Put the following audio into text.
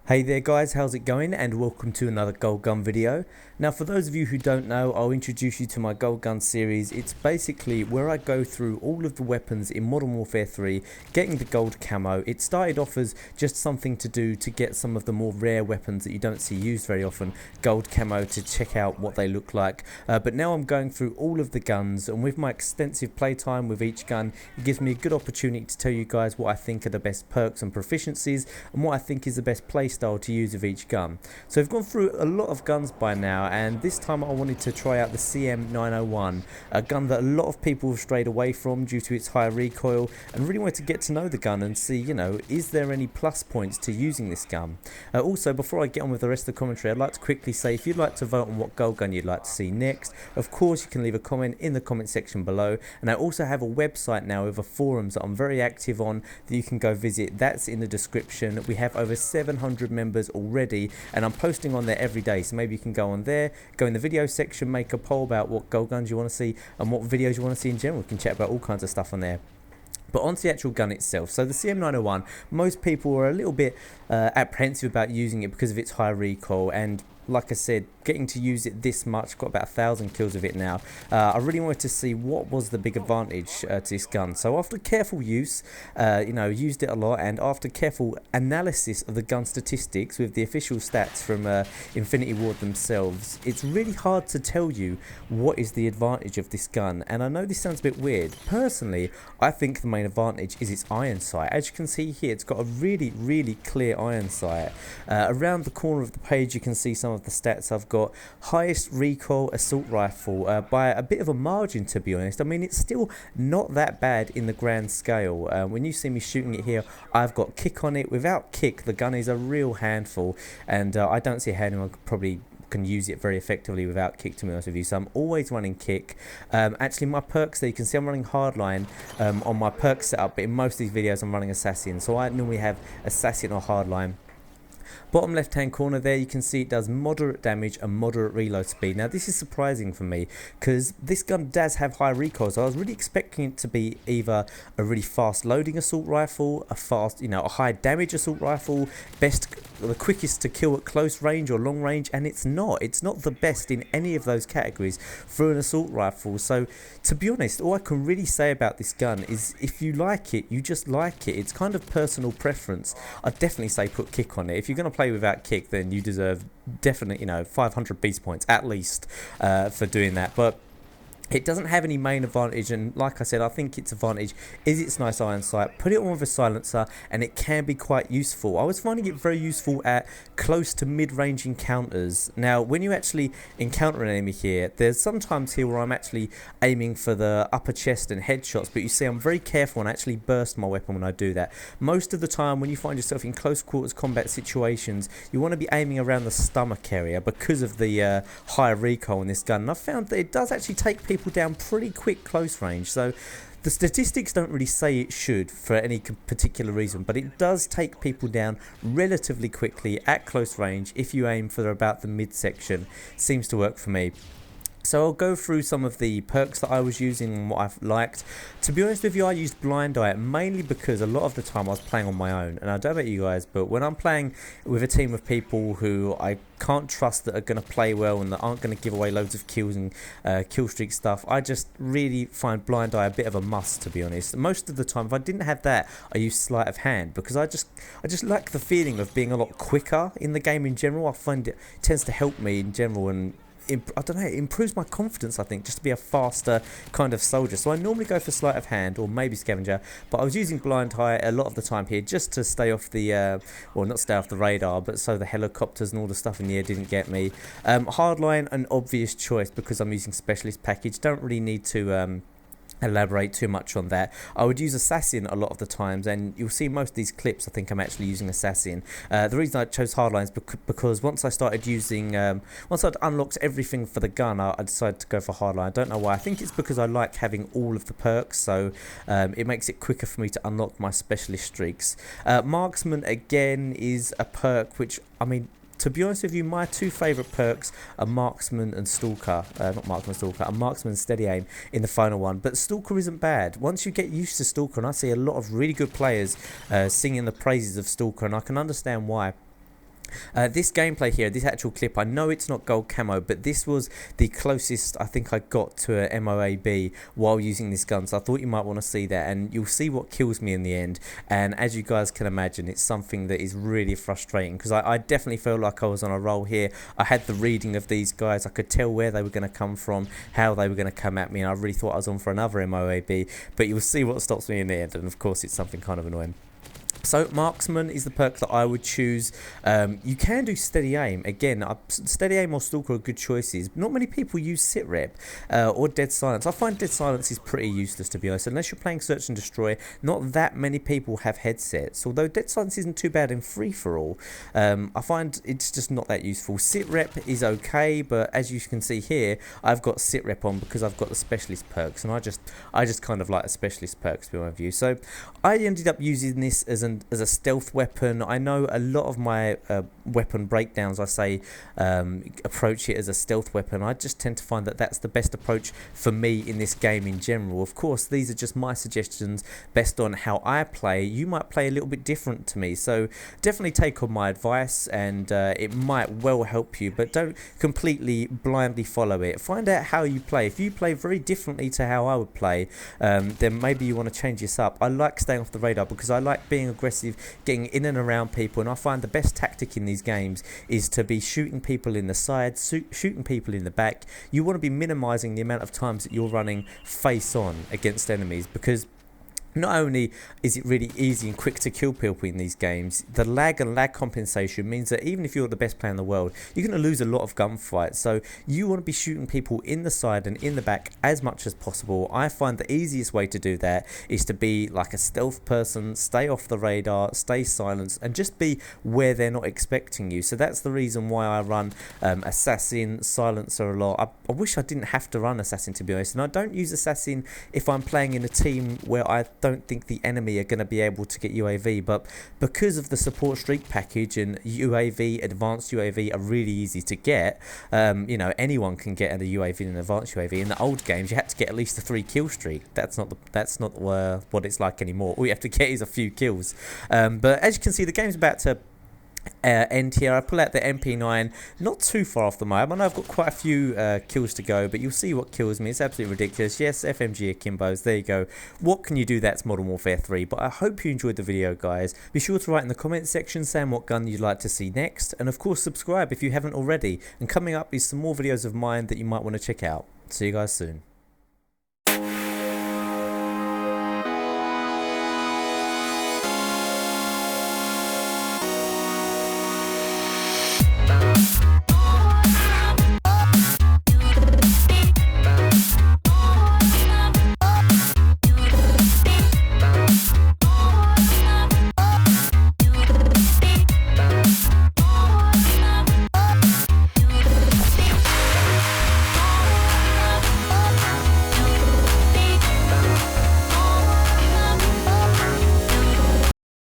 Hey there guys, how's it going, and welcome to another gold gun video. Now for those of you who don't know, I'll introduce you to my gold gun series. It's basically where I go through all of the weapons in Modern Warfare 3, getting the gold camo. It started off as just something to do to get some of the more rare weapons that you don't see used very often, gold camo, to check out what they look like. But now I'm going through all of the guns, and with my extensive playtime with each gun, it gives me a good opportunity to tell you guys what I think are the best perks and proficiencies, and what I think is the best playstyle to use of each gun. So I've gone through a lot of guns by now, and this time I wanted to try out the CM901, a gun that a lot of people have strayed away from due to its high recoil, and really wanted to get to know the gun and see, is there any plus points to using this gun. Also, before I get on with the rest of the commentary, I'd like to quickly say, if you'd like to vote on what gold gun you'd like to see next, of course you can leave a comment in the comment section below, and I also have a website now with a forums that I'm very active on that you can go visit. That's in the description. We have over 700 members already, and I'm posting on there every day, so maybe you can go on there, go in the video section, make a poll about what gold guns you want to see and what videos you want to see in general. We can chat about all kinds of stuff on there. But onto the actual gun itself. So the CM901, most people are a little bit apprehensive about using it because of its high recoil, and like I said, getting to use it this much, got about 1,000 kills with it now. I really wanted to see what was the big advantage to this gun. So after careful use, used it a lot, and after careful analysis of the gun statistics with the official stats from Infinity Ward themselves, it's really hard to tell you what is the advantage of this gun. And I know this sounds a bit weird. Personally, I think the main advantage is its iron sight. As you can see here, it's got a really, really clear iron sight. Around the corner of the page, you can see some of the stats I've got. Highest recoil assault rifle by a bit of a margin, to be honest. I mean, it's still not that bad in the grand scale. When you see me shooting it here, I've got kick on it. Without kick, the gun is a real handful, and I don't see how anyone probably can use it very effectively without kick, to be honest with you. So I'm always running kick. Actually, my perks there, you can see I'm running hardline on my perk setup, but in most of these videos I'm running assassin, so I normally have assassin or hardline. Bottom left hand corner there, you can see it does moderate damage and moderate reload speed. Now this is surprising for me because this gun does have high recoil, so I was really expecting it to be either a really fast loading assault rifle, a high damage assault rifle, the quickest to kill at close range or long range, and it's not. It's not the best in any of those categories for an assault rifle. So to be honest, all I can really say about this gun is if you like it, you just like it. It's kind of personal preference. I'd definitely say put kick on it. If you're going to play without kick, then you deserve definitely 500 beast points at least for doing that. But it doesn't have any main advantage, and like I said, I think its advantage is its nice iron sight. Put it on with a silencer and it can be quite useful. I was finding it very useful at close to mid-range encounters. Now when you actually encounter an enemy here, there's sometimes here where I'm actually aiming for the upper chest and headshots, but you see I'm very careful and actually burst my weapon when I do that. Most of the time when you find yourself in close quarters combat situations, you want to be aiming around the stomach area because of the high recoil in this gun, and I've found that it does actually take people down pretty quick close range. So the statistics don't really say it should for any particular reason, but it does take people down relatively quickly at close range if you aim for about the midsection. Seems to work for me. So I'll go through some of the perks that I was using and what I've liked. To be honest with you, I used blind eye mainly because a lot of the time I was playing on my own, and I don't know about you guys, but when I'm playing with a team of people who I can't trust that are going to play well and that aren't going to give away loads of kills and kill streak stuff, I just really find blind eye a bit of a must, to be honest. Most of the time, if I didn't have that, I use sleight of hand because I just like the feeling of being a lot quicker in the game in general. I find it tends to help me in general, and I don't know, it improves my confidence, I think, just to be a faster kind of soldier. So I normally go for sleight of hand or maybe scavenger, but I was using blind eye a lot of the time here just to stay off the, well, not stay off the radar, but so the helicopters and all the stuff in the air didn't get me. Hardline, an obvious choice because I'm using specialist package. Don't really need to elaborate too much on that. I would use assassin a lot of the times, and you'll see most of these clips I think I'm actually using assassin. The reason I chose hardline is because once I started using once I'd unlocked everything for the gun, I decided to go for hardline. I don't know why. I think it's because I like having all of the perks, so it makes it quicker for me to unlock my specialist streaks. Marksman again is a perk which, I mean, to be honest with you, my two favourite perks are Marksman and Stalker. Not Marksman, Stalker. And Marksman and Steady Aim in the final one. But Stalker isn't bad. Once you get used to Stalker, and I see a lot of really good players singing the praises of Stalker, and I can understand why. This gameplay here, this actual clip, I know it's not gold camo, but this was the closest I think I got to a MOAB while using this gun, so I thought you might want to see that, and you'll see what kills me in the end. And as you guys can imagine, it's something that is really frustrating, because I definitely felt like I was on a roll here. I had the reading of these guys, I could tell where they were going to come from, how they were going to come at me, and I really thought I was on for another MOAB, but you'll see what stops me in the end, and of course it's something kind of annoying. So marksman is the perk that I would choose. You can do steady aim. Again, steady aim or stalker are good choices. Not many people use sit rep or dead silence. I find dead silence is pretty useless, to be honest. Unless you're playing search and destroy, not that many people have headsets. Although dead silence isn't too bad in free for all, I find it's just not that useful. Sit rep is okay, but as you can see here, I've got sit rep on because I've got the specialist perks, and I just kind of like the specialist perks, to be honest with you. So I ended up using this as a stealth weapon. I know a lot of my weapon breakdowns, I say, approach it as a stealth weapon. I just tend to find that that's the best approach for me in this game in general. Of course, these are just my suggestions based on how I play. You might play a little bit different to me, so definitely take on my advice, and it might well help you, but don't completely blindly follow it. Find out how you play. If you play very differently to how I would play, then maybe you want to change this up. I like staying off the radar because I like being aggressive, getting in and around people, and I find the best tactic in these games is to be shooting people in the side, shooting people in the back. You want to be minimizing the amount of times that you're running face on against enemies, because not only is it really easy and quick to kill people in these games, the lag and lag compensation means that even if you're the best player in the world, you're going to lose a lot of gunfights. So you want to be shooting people in the side and in the back as much as possible. I find the easiest way to do that is to be like a stealth person, stay off the radar, stay silenced, and just be where they're not expecting you. So that's the reason why I run assassin, silencer a lot. I wish I didn't have to run assassin, to be honest, and I don't use assassin if I'm playing in a team where I don't think the enemy are going to be able to get UAV, but because of the support streak package and UAV, advanced UAV are really easy to get, you know, anyone can get a UAV and an advanced UAV. In the old games you had to get at least a 3 kill streak. That's not what it's like anymore. All you have to get is a few kills, but as you can see, the game's about to end here. I pull out the MP9, not too far off the map. I know I've got quite a few kills to go, but you'll see what kills me. It's absolutely ridiculous. Yes, FMG Akimbos, there you go. What can you do? That's Modern Warfare 3. But I hope you enjoyed the video, guys. Be sure to write in the comments section saying what gun you'd like to see next, and of course subscribe if you haven't already. And coming up is some more videos of mine that you might want to check out. See you guys soon.